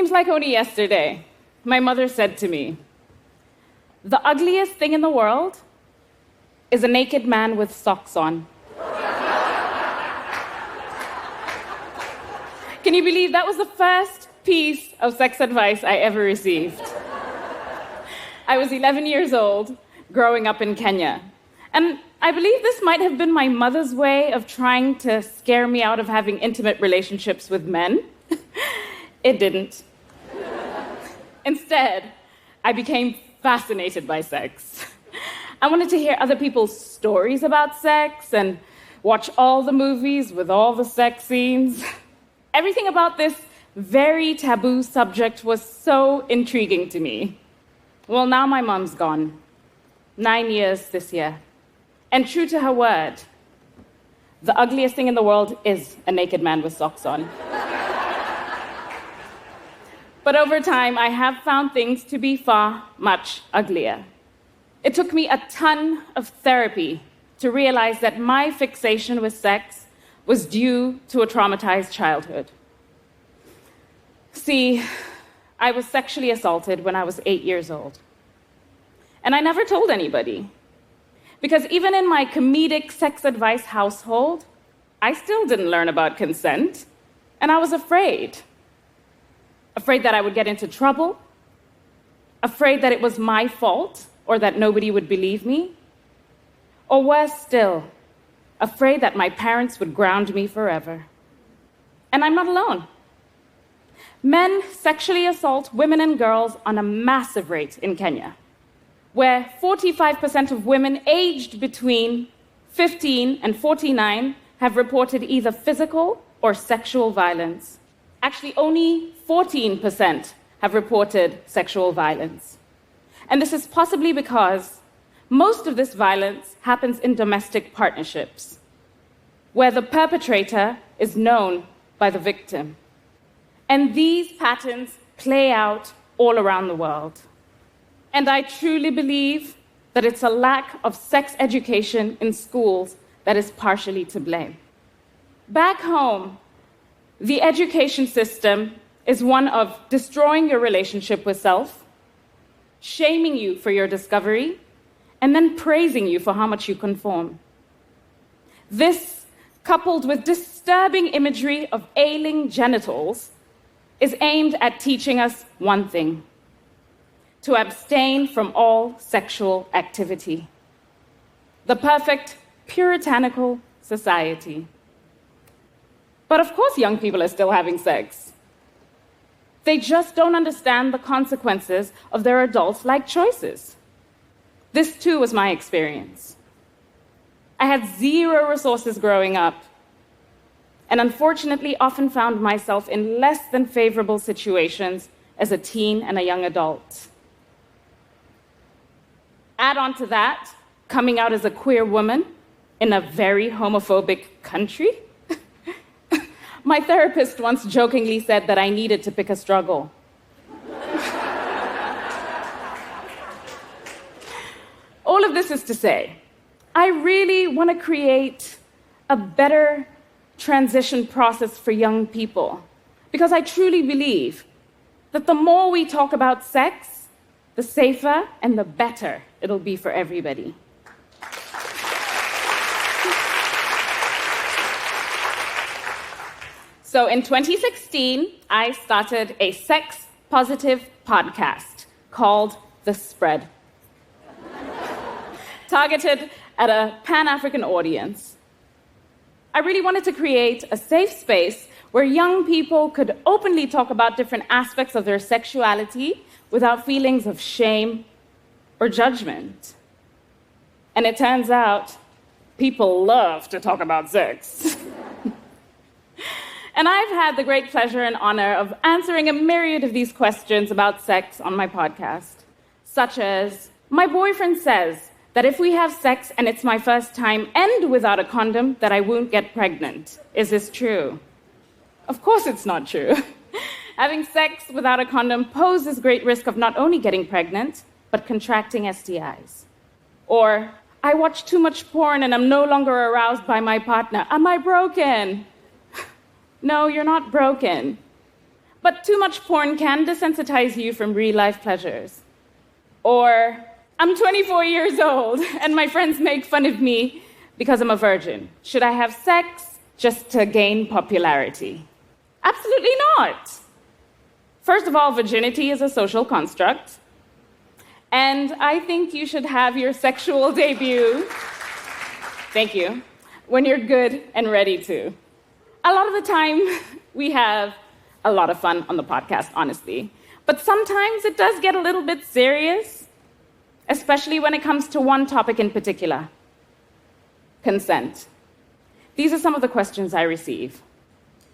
seems like only yesterday, my mother said to me, "The ugliest thing in the world is a naked man with socks on." Can you believe that was the first piece of sex advice I ever received? I was 11 years old, growing up in Kenya. And I believe this might have been my mother's way of trying to scare me out of having intimate relationships with men. It didn't. Instead, I became fascinated by sex. I wanted to hear other people's stories about sex and watch all the movies with all the sex scenes. Everything about this very taboo subject was so intriguing to me. Well, now my mom's gone. 9 years this year. And true to her word, the ugliest thing in the world is a naked man with socks on. But over time, I have found things to be far much uglier. It took me a ton of therapy to realize that my fixation with sex was due to a traumatized childhood. See, I was sexually assaulted when I was 8 years old. And I never told anybody. Because even in my comedic sex advice household, I still didn't learn about consent. And I was afraid. Afraid that I would get into trouble. Afraid that it was my fault or that nobody would believe me. Or worse still, afraid that my parents would ground me forever. And I'm not alone. Men sexually assault women and girls on a massive rate in Kenya, where 45% of women aged between 15 and 49 have reported either physical or sexual violence. Actually, only 14% have reported sexual violence. And this is possibly because most of this violence happens in domestic partnerships, where the perpetrator is known by the victim. And these patterns play out all around the world. And I truly believe that it's a lack of sex education in schools that is partially to blame. Back home, the education system is one of destroying your relationship with self, shaming you for your discovery, and then praising you for how much you conform. This, coupled with disturbing imagery of ailing genitals, is aimed at teaching us one thing: to abstain from all sexual activity. The perfect puritanical society. But of course, young people are still having sex. They just don't understand the consequences of their adult-like choices. This too was my experience. I had zero resources growing up, and unfortunately often found myself in less than favorable situations as a teen and a young adult. Add on to that, coming out as a queer woman in a very homophobic country. My therapist once jokingly said that I needed to pick a struggle. All of this is to say, I really want to create a better transition process for young people, because I truly believe that the more we talk about sex, the safer and the better it'll be for everybody. So in 2016, I started a sex-positive podcast called The Spread, targeted at a Pan-African audience. I really wanted to create a safe space where young people could openly talk about different aspects of their sexuality without feelings of shame or judgment. And it turns out, people love to talk about sex. And I've had the great pleasure and honor of answering a myriad of these questions about sex on my podcast, such as, my boyfriend says that if we have sex and it's my first time and without a condom, that I won't get pregnant. Is this true? Of course it's not true. Having sex without a condom poses great risk of not only getting pregnant, but contracting STIs. Or, I watch too much porn and I'm no longer aroused by my partner. Am I broken? No, you're not broken. But too much porn can desensitize you from real-life pleasures. Or, I'm 24 years old, and my friends make fun of me because I'm a virgin. Should I have sex just to gain popularity? Absolutely not. First of all, virginity is a social construct. And I think you should have your sexual debut, thank you, when you're good and ready to. A lot of the time, we have a lot of fun on the podcast, honestly. But sometimes it does get a little bit serious, especially when it comes to one topic in particular: consent. These are some of the questions I receive.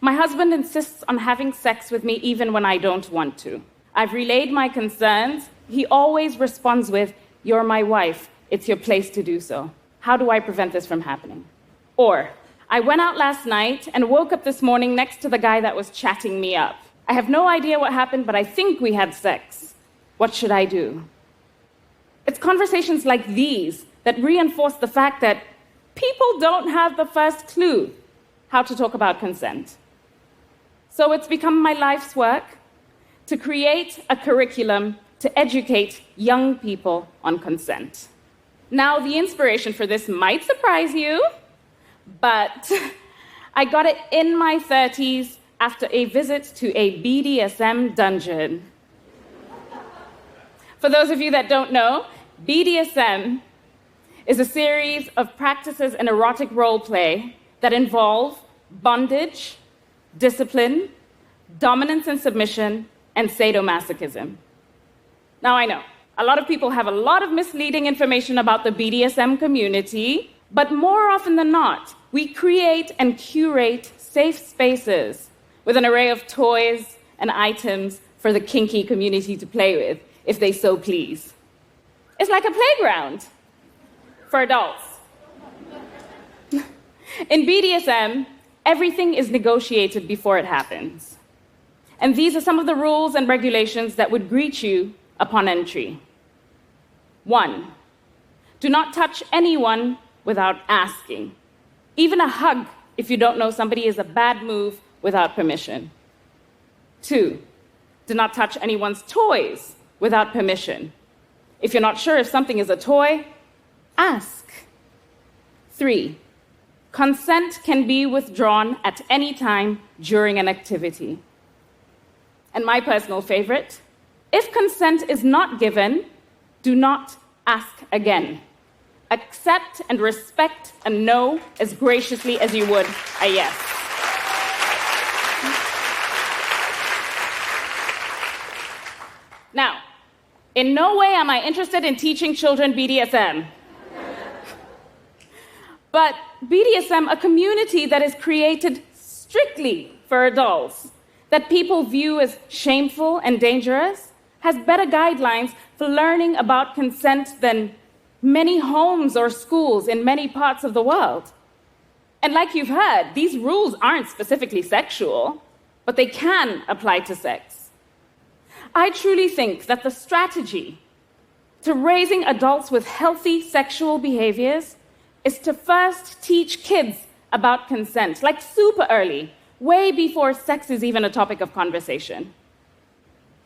My husband insists on having sex with me even when I don't want to. I've relayed my concerns. He always responds with, "You're my wife. It's your place to do so. How do I prevent this from happening?" Or, "I went out last night and woke up this morning next to the guy that was chatting me up. I have no idea what happened, but I think we had sex. What should I do?" It's conversations like these that reinforce the fact that people don't have the first clue how to talk about consent. So it's become my life's work to create a curriculum to educate young people on consent. Now, the inspiration for this might surprise you, but I got it in my 30s after a visit to a BDSM dungeon. For those of you that don't know, BDSM is a series of practices in erotic role play that involve bondage, discipline, dominance and submission, and sadomasochism. Now, I know, a lot of people have a lot of misleading information about the BDSM community, but more often than not, we create and curate safe spaces with an array of toys and items for the kinky community to play with, if they so please. It's like a playground for adults. In BDSM, everything is negotiated before it happens. And these are some of the rules and regulations that would greet you upon entry. 1, do not touch anyone without asking. Even a hug, if you don't know somebody, is a bad move without permission. 2, do not touch anyone's toys without permission. If you're not sure if something is a toy, ask. 3, consent can be withdrawn at any time during an activity. And my personal favorite, if consent is not given, do not ask again. Accept and respect a no as graciously as you would a yes. Now, in no way am I interested in teaching children BDSM. But BDSM, a community that is created strictly for adults, that people view as shameful and dangerous, has better guidelines for learning about consent than many homes or schools in many parts of the world. And like you've heard, these rules aren't specifically sexual, but they can apply to sex. I truly think that the strategy to raising adults with healthy sexual behaviors is to first teach kids about consent, like super early, way before sex is even a topic of conversation.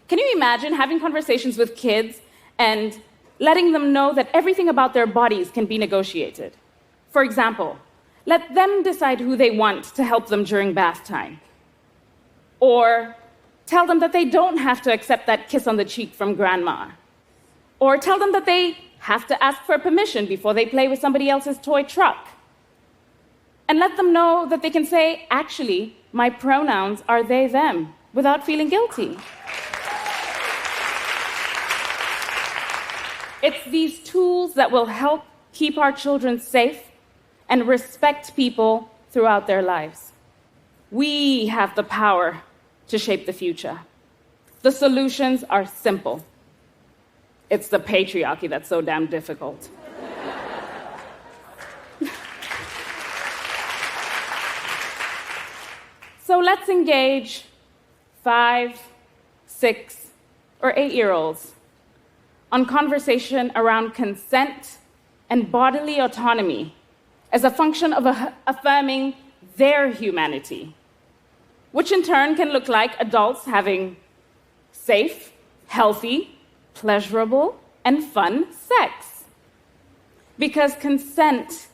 Can you imagine having conversations with kids and letting them know that everything about their bodies can be negotiated? For example, let them decide who they want to help them during bath time. Or tell them that they don't have to accept that kiss on the cheek from grandma. Or tell them that they have to ask for permission before they play with somebody else's toy truck. And let them know that they can say, actually, my pronouns are they, them, without feeling guilty. It's these tools that will help keep our children safe and respect people throughout their lives. We have the power to shape the future. The solutions are simple. It's the patriarchy that's so damn difficult. So let's engage 5, 6, or 8-year-olds on conversation around consent and bodily autonomy as a function of affirming their humanity. which in turn can look like adults having safe, healthy, pleasurable, and fun sex. Because consent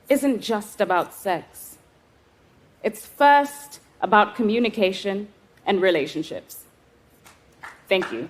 isn't just about sex. It's first about communication and relationships. Thank you.